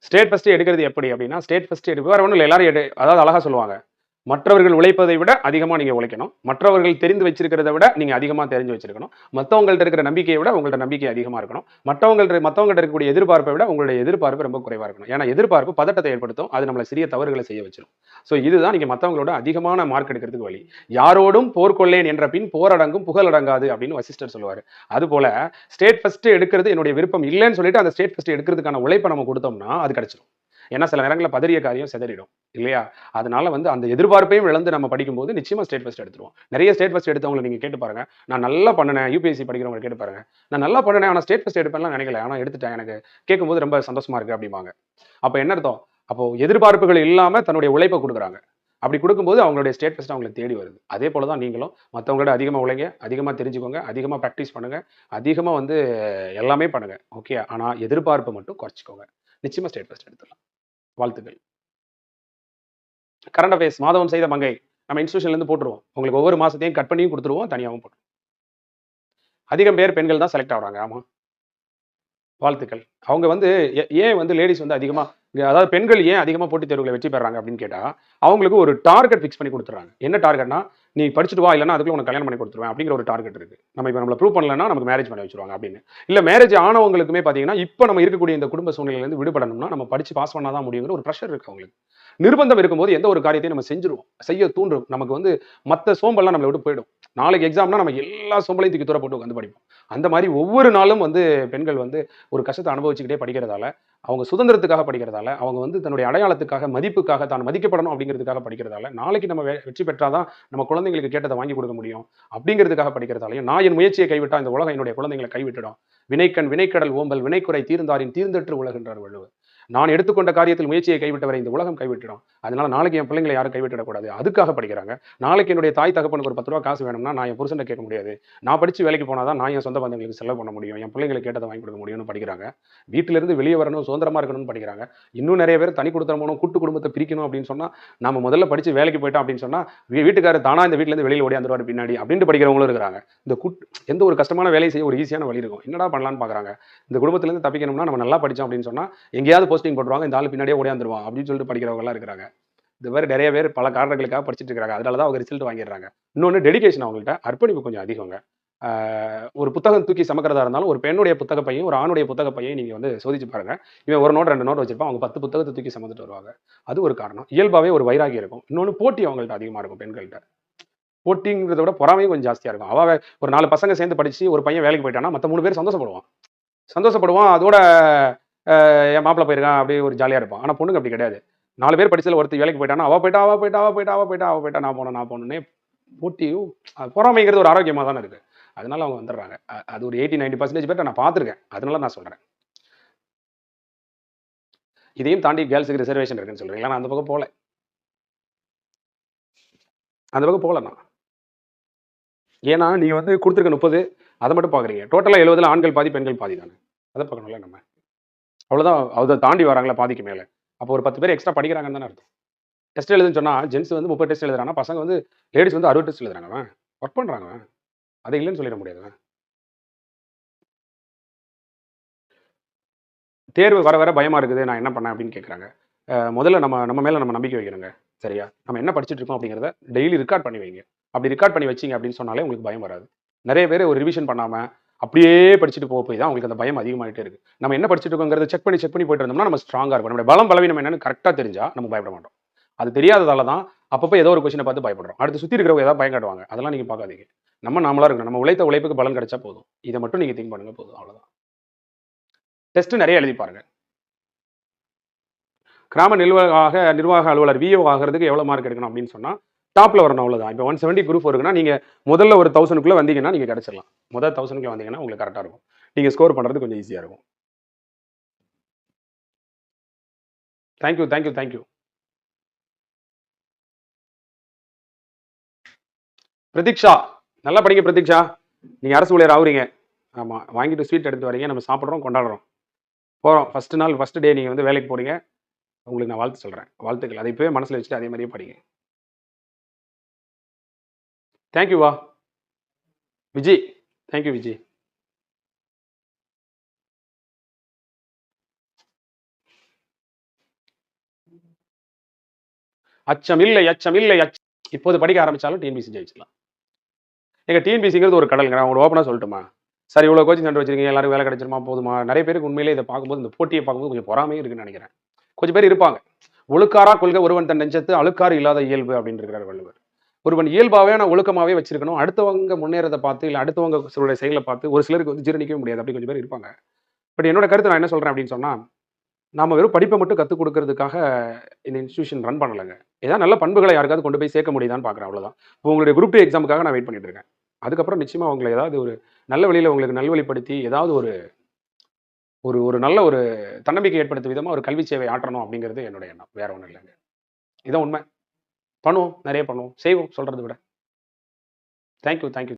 State first எடுக்கிறது எப்படி அப்படின்னா, ஸ்டேட் ஃபர்ஸ்ட் எடுக்க வேற ஒண்ணும் இல்ல. எல்லாரும் அதாவது அழகா சொல்லுவாங்க. மற்றவர்கள் உழைப்பதை விட அதிகமா நீங்க உழைக்கணும். மற்றவர்கள் தெரிந்து வச்சிருக்கிறத விட நீங்க அதிகமா தெரிஞ்சு வச்சிருக்கணும். மத்தவங்கள்ட்ட இருக்கிற நம்பிக்கையை விட உங்கள்ட்ட நம்பிக்கை அதிகமா இருக்கணும். மத்தவங்கள்ட்ட இருக்கக்கூடிய எதிர்பார்ப்பை விட உங்களுடைய எதிர்பார்ப்பு ரொம்ப குறைவா இருக்கணும். ஏன்னா எதிர்பார்ப்பு பதட்டத்தை ஏற்படுத்தும். அது நம்மள சிறிய தவறுகளை செய்ய வச்சிரும். சோ இதுதான் நீங்க மத்தவங்களோட அதிகமான மார்க் எடுக்கிறதுக்கு வழி. யாரோடும் போர் கொள்ளேன் என்ற பின் போரடங்கும் புகழடங்காது அப்படின்னு வசிஷ்டர் சொல்லுவாரு. அதுபோல ஸ்டேட் ஃபர்ஸ்ட் எடுக்கிறது என்னுடைய விருப்பம் இல்லைன்னு சொல்லிட்டு அந்த ஸ்டேட் ஃபர்ஸ்ட் எடுக்கிறதுக்கான உழைப்பை நம்ம கொடுத்தோம்னா அது கிடைச்சிடும். ஏன்னா சில நேரங்களில் பதறிய காரியம் சிதறிடும் இல்லையா? அதனால வந்து அந்த எதிர்பார்ப்பையும் இழந்து நம்ம படிக்கும்போது நிச்சயமா ஸ்டேட் ஃபர்ஸ்ட் எடுத்துருவோம். நிறைய ஸ்டேட் ஃபர்ஸ்ட் எடுத்தவங்களை நீங்க கேட்டு பாருங்க. நான் நல்லா பண்ணினேன். யூபிஎஸ்சி படிக்கிறவங்க கேட்டு பாருங்க. நான் நல்லா பண்ணினேன். ஆனா ஸ்டேட் ஃபர்ஸ்ட் எடுப்பேன்லாம் நினைக்கல. ஆனா எடுத்துட்டேன். எனக்கு கேட்கும்போது ரொம்ப சந்தோஷமா இருக்கு அப்படிம்பாங்க. அப்ப என்ன அர்த்தம்? அப்போ எதிர்பார்ப்புகள் இல்லாம தன்னுடைய உழைப்பை கொடுக்குறாங்க. அப்படி கொடுக்கும்போது அவங்களுடைய ஸ்டேட் ஃபர்ஸ்ட் அவங்களை தேடி வருது. அதே போல தான் நீங்களும் மற்றவங்களோட அதிகமா உழைங்க, அதிகமா தெரிஞ்சுக்கோங்க, அதிகமா பிராக்டிஸ் பண்ணுங்க, அதிகமா வந்து எல்லாமே பண்ணுங்க. ஓகே. ஆனா எதிர்பார்ப்பை மட்டும் குறைச்சிக்கோங்க. நிச்சயமா ஸ்டேட் ஃபர்ஸ்ட் எடுத்துடலாம். வாழ்த்துக்கள். கரண்ட் அஃபேர்ஸ் மாதவம் செய்த மங்கை. நம்ம இன்ஸ்டிடியூஷன்ல இருந்து போட்டுருவோம். உங்களுக்கு ஒவ்வொரு மாசத்தையும் கட் பண்ணியும் குடுத்துருவோம். தனியாவும் போட்டுருவோம். அதிகம் பேர் பெண்கள் தான் செலக்ட் ஆகுறாங்க. ஆமா. வாழ்த்துக்கள். அவங்க வந்து ஏன் வந்து லேடீஸ் வந்து அதிகமா அதாவது பெண்கள் ஏன் அதிகமா போட்டித் தேர்வுல வெற்றி பெறாங்க அப்படின்னு கேட்டா, அவங்களுக்கு ஒரு டார்கெட் ஃபிக்ஸ் பண்ணி குடுத்துறாங்க. என்ன டார்கெட்னா, நீ படிச்சுட்டு வா இல்லன்னா அதுக்குள்ள உனக்கு கல்யாணம் பண்ணி குடுத்துருவேன் அப்படிங்கிற ஒரு டார்கெட் இருக்கு. நம்மள ப்ரூவ் பண்ணலன்னா நமக்கு மேரேஜ் பண்ணி வச்சுருவாங்க அப்படின்னு. இல்ல மேரேஜ் ஆனவங்களுக்குமே பார்த்தீங்கன்னா, இப்ப நம்ம இருக்கக்கூடிய இந்த குடும்ப சூழ்நிலையில இருந்து விடுபடணும்னா, நம்ம படிச்சு பாஸ் பண்ணா தான் முடியுங்கிற ஒரு பிரஷர் இருக்கு அவங்களுக்கு. நிர்பந்தம் இருக்கும்போது எந்த ஒரு காரியத்தையும் நம்ம செஞ்சுருவோம். செய்ய தூண்டும். நமக்கு வந்து மத்த சோம்பல்லாம் நம்மள விட்டு போயிடும். நாளைக்கு எக்ஸாம்னா நம்ம எல்லா சோம்பலையும் தூக்கி தூர போட்டு உட்கார்ந்து படிப்போம். அந்த மாரி ஒவ்வொரு நாளும் வந்து பெண்கள் வந்து ஒரு கஷ்டத்த அனுபவிச்சுக்கிட்டே படிக்கிறதால, அவங்க சுதந்திரத்துக்காக படிக்கிறதால, அவங்க வந்து தன்னுடைய அடையாளத்துக்காக, மதிப்புக்காக, தான் மதிக்கப்படணும் அப்படிங்கிறதுக்காக படிக்கிறதால, நாளைக்கு நம்ம வெற்றி பெற்றா தான் நம்ம குழந்தைங்களுக்கு கேட்டத வாங்கி கொடுக்க முடியும். அப்படிங்கிறதுக்காக படிக்கிறதாலயும், நான் என் முயற்சியை கைவிட்டா இந்த உலகம் என்னுடைய குழந்தைகளை கைவிட்டுடும். வினைக்கண் வினைக்கடல் ஓம்பல் வினைக்குறை தீர்ந்தாரின் தீர்ந்தற்று உலகின்றார் வள்ளுவர். நான் எடுத்துக்கொண்ட காரியத்தில் முயற்சியை கைவிட்டவரை இந்த உலகம் கைவிட்டுடும். அதனால நாளைக்கு என் பிள்ளைங்களை யாரும் கைவிட்டுடக்கூடாது. அதுக்காக படிக்கிறாங்க. நாளைக்கு என்னுடைய தாய் தகப்பனுக்கு ஒரு ₹10 காசு வேணும்னா, நான் என் புருஷன்ட்ட கேட்க முடியாது. நான் படிச்சு வேலைக்கு போனா தான் நான் என் சொந்த பந்தங்களுக்கு செலவு பண்ண முடியும். என் பிள்ளைங்களுக்கு கேட்டத வாங்கி கொடுக்க முடியும்னு படிக்கிறாங்க. வீட்டிலிருந்து வெளியே வரணும், சுதந்திரமா இருக்கணும்னு படிக்கிறாங்க. இன்னும் நிறைய பேர் தனி குடித்தனம் போணும், கூட்டு குடும்பத்தை பிரிக்கணும் அப்படின்னு சொன்னா, நம்ம முதல்ல படிச்சு வேலைக்கு போயிட்டோம் அப்படின்னு சொன்னா, வீட்டுக்காரர் தானா இந்த வீட்ல இருந்து வெளியில ஓடியாந்துருவாரு பின்னாடி அப்படின்ட்டு படிக்கிறவங்களும் இருக்கிறாங்க. இந்த எந்த ஒரு கஷ்டமான வேலையை செய்ய ஒரு ஈஸியான வழி இருக்கும். என்னடா பண்ணலாம்னு பார்க்குறாங்க. இந்த குடும்பத்துல இருந்து தப்பிக்கணும்னா நம்ம நல்லா படிச்சோம் அப்படின்னு சொன்னா, எங்கேயாவது போஸ்டிங் போட்டுருவாங்க. இந்த ஆளு பின்னாடியே ஓடியாந்துருவான் அப்படின்னு சொல்லிட்டு படிக்கிறவங்கலாம் இருக்கிறாங்க. இந்த மாதிரி நிறைய பேர் பல காரணங்களுக்காக படிச்சுட்டு இருக்காங்க. அதனால தான் அவங்க ரிசல்ட் வாங்கிடுறாங்க. இன்னொன்னு டெடிகேஷன் அவங்கள்ட்ட அர்ப்பணிப்பு கொஞ்சம் அதிகங்க. ஒரு புத்தகம் தூக்கி சுமக்கிறதா இருந்தாலும், ஒரு பெண்ணுடைய புத்தக பையும், ஒரு ஆணுடைய புத்தக பையையும் நீங்க வந்து சோதிச்சு பாருங்க. இவன் 1 நோட் 2 நோட் வச்சிருப்பான். அவங்க 10 புத்தகத்த தூக்கி சுமந்துட்டு வருவாங்க. அது ஒரு காரணம். இயல்பாவே ஒரு வைராகியம் இருக்கும். இன்னொன்னு போட்டி அவங்கள்ட்ட அதிகமா இருக்கும் பெண்கள்ட்ட. போட்டிங்கிறத விட பொறாமையும் கொஞ்சம் ஜாஸ்தியா இருக்கும். ஒரு 4 பசங்க சேர்ந்து படிச்சு ஒரு பையன் வேலைக்கு போயிட்டான்னா, மத்த 3 பேர் சந்தோஷப்படுவான். சந்தோஷப்படுவான். அதோட என் மாப்பிள போயிருக்கான் அப்படியே ஒரு ஜாலியா இருப்பான். ஆனா பொண்ணுங்க அப்படி கிடையாது. 4 பேர் படிச்சதுல ஒருத்தி வேலைக்கு போயிட்டான்னா, அவ போயிட்டா, அவ போயிட்டா, அவ போயிட்டா, அவ போயிட்டா, அவ போயிட்டா, நான் போனேன்னே போட்டியும் பொறாமைங்கிறது ஒரு ஆரோக்கியமா தானே இருக்கு. அதனால அவங்க வந்துடுறாங்க. அது ஒரு 80, 90% பேர்ட்ட நான் பார்த்துருக்கேன். அதனால நான் சொல்றேன். இதையும் தாண்டி கேர்ள்ஸ்க்கு ரிசர்வேஷன் இருக்குன்னு சொல்றீங்களா? நான் அந்த பக்கம் போல. அந்த பக்கம் போல நான். ஏன்னா நீங்க வந்து குடுத்துருக்க 30 அத மட்டும் பார்க்குறீங்க. டோட்டலா 70ல ஆண்கள் பாதி, பெண்கள் பாதி தானே. அத பார்க்கணும்ல நம்ம. அவ்வளோதான். அத தாண்டி வராங்களா பாதிக்கு மேல. அப்போ ஒரு 10 பேர் எக்ஸ்ட்ரா படிக்கிறாங்கன்னு தானே அர்த்தம். டெஸ்ட் எழுதுன்னு சொன்னா, ஜென்ஸ் வந்து 30 டெஸ்ட் எழுதுறான்னா, பசங்க வந்து லேடீஸ் வந்து 60 டெஸ்ட் எழுதுறாங்க அவன். ஒர்க் பண்றாங்க அவன். அத இல்லன்னு சொல்லிட முடியாதுங்க. தேர்வு வர வர பயமா இருக்குது. நான் என்ன பண்ணேன் அப்படின்னு கேட்குறாங்க. முதல்ல நம்ம நம்ம மேல நம்ம நம்பிக்கை வைக்கணுங்க. சரியா? நம்ம என்ன படிச்சுட்டு இருக்கோம் அப்படிங்கிறத டெய்லி ரெக்கார்ட் பண்ணி வைங்க. அப்படி ரெக்கார்ட் பண்ணி வச்சீங்க அப்படின்னு சொன்னாலே உங்களுக்கு பயம் வராது. நெறைய பேரு ஒரு ரிவிஷன் பண்ணாம, அப்படியே படிச்சுட்டு போய் தான் உங்களுக்கு அந்த பயம் அதிகமாயிட்டே இருக்கு. நம்ம என்ன படிச்சுட்டு இருக்கோங்கிறத செக் பண்ணி போயிட்டு இருந்தோம்னா, நம்ம ஸ்ட்ராங்கா இருப்போம். நம்முடைய பலம், பலவீனம் என்னன்னு கரெக்ட்டா தெரிஞ்சா நம்ம பயப்பட மாட்டோம். அது தெரியாததால தான் அப்பப்ப ஏதோ ஒரு கொஸ்டின பார்த்து பயப்படுறோம். அடுத்து சுத்தி இருக்கிறவங்க ஏதாவது பயம் காட்டுவாங்க. அதெல்லாம் நீங்க பார்க்காதீங்க. நம்ம நாமளா இருக்கணும். நம்ம உழைத்த உழைப்புக்கு பலன் கிடைச்சா போதும். இத மட்டும் நீங்க திங்க் பண்ணுங்க போதும். அவ்வளவுதான். டெஸ்ட் நெறைய எழுதி பாருங்க. கிராம நிர்வாக அலுவலர் விஓ ஆகுறதுக்கு எவ்வளவு மார்க் எடுக்கணும் அப்படின்னு சொன்னா, டாப்ல வரணும் அவ்வளவுதான். இப்ப 170 குரூப் இருக்குன்னா, நீங்க முதல்ல ஒரு 1000க்குள்ள வந்தீங்கன்னா, நீங்க கிடைச்சிடலாம். முதல் 1000க்குள்ள வந்தீங்கன்னா, உங்களுக்கு கரெக்ட்டா இருக்கும். நீங்க ஸ்கோர் பண்றது கொஞ்சம் ஈஸியா இருக்கும். Thank you. பிரதீக்ஷா. நல்லா படிங்க பிரதீக்ஷா. நீங்க அரசு ஊழியர் ஆகுறீங்க. ஆமா. வாங்கிட்டு ஸ்வீட் எடுத்துட்டு வரீங்க. நம்ம சாப்பிடுறோம், கொண்டாடுறோம். போறோம். ஃபர்ஸ்ட் டே நீங்க வந்து வேலைக்கு போறீங்க. உங்களுக்கு நான் வாழ்த்து சொல்றேன். வாழ்த்துக்கள். அதை இப்பவே மனசுல வச்சுட்டு அதே மாரியே படிங்க. Thank you Viji. Thank you Viji. அச்சம் இல்லை, அச்சம் இல்லை, இப்போது படிக்க ஆரம்பிச்சாலும் டிஎன்பிஎஸ்சி ஜெயிச்சிடலாம். எங்க டிஎன்பிஎஸ்சிங்கிறது ஒரு கடலுங்க. நான் உங்களுக்கு ஓப்பனா சொல்லட்டுமா? சார் இவ்வளோ கோச்சிங் சென்டர் வச்சிருக்கீங்க, எல்லாருக்கும் வேலை கிடைச்சிருமா போதுமா? நெறைய பேருக்கு உண்மையிலேயே இத பார்க்கும்போது, இந்த போட்டிய பார்க்கும்போது கொஞ்சம் பொறாமையும் இருக்குன்னு நெனைக்கிறேன். கொஞ்சம் பேர் இருப்பாங்க. "ஒழுக்காறா கொள்க ஒருவன் தன் நெஞ்சத்து அழுக்காறு இல்லாத இயல்பு" அப்படின்னு இருக்கிறார் வள்ளுவர். ஒருவன் இயல்பாவே நான் ஒழுக்கமாவே வச்சிருக்கணும். அடுத்தவங்க முன்னேறத பார்த்து, இல்ல அடுத்தவங்க சிலருடைய செயல பார்த்து ஒரு சிலருக்கு வந்து ஜீரணிக்கவே முடியாது. அப்படி கொஞ்சம் பேர் இருப்பாங்க. பட் என்னோட கருத்து நான் என்ன சொல்றேன் அப்படின்னு சொன்னா, நாம வெறும் படிப்ப மட்டும் கத்துக் குடுக்கறதுக்காக இந்த இன்ஸ்டிடியூஷன் ரன் பண்ணலங்க. ஏதாவது நல்ல பண்புகள யாருக்காவது கொண்டு போய் சேர்க்க முடியுதான்னு பார்க்குறேன் அவ்வளவுதான். இப்போ உங்களுடைய குரூப் 2 எக்ஸாமுக்காக நான் வெயிட் பண்ணிட்டு இருக்கேன். அதுக்கப்புறம் நிச்சயமா உங்கள ஏதாவது ஒரு நல்ல வழியில உங்களுக்கு நல்வழிப்படுத்தி, ஏதாவது ஒரு ஒரு ஒரு நல்ல ஒரு தன்னம்பிக்கை ஏற்படுத்தும் விதமா ஒரு கல்வி சேவை ஆற்றணும் அப்படிங்கிறது என்னோட எண்ணம். வேற ஒண்ணும் இல்லங்க. இதான் உண்மை. பண்ணுவோம். நெறைய பண்ணுவோம். செய்வோம் சொல்றத விட. Thank you, thank you.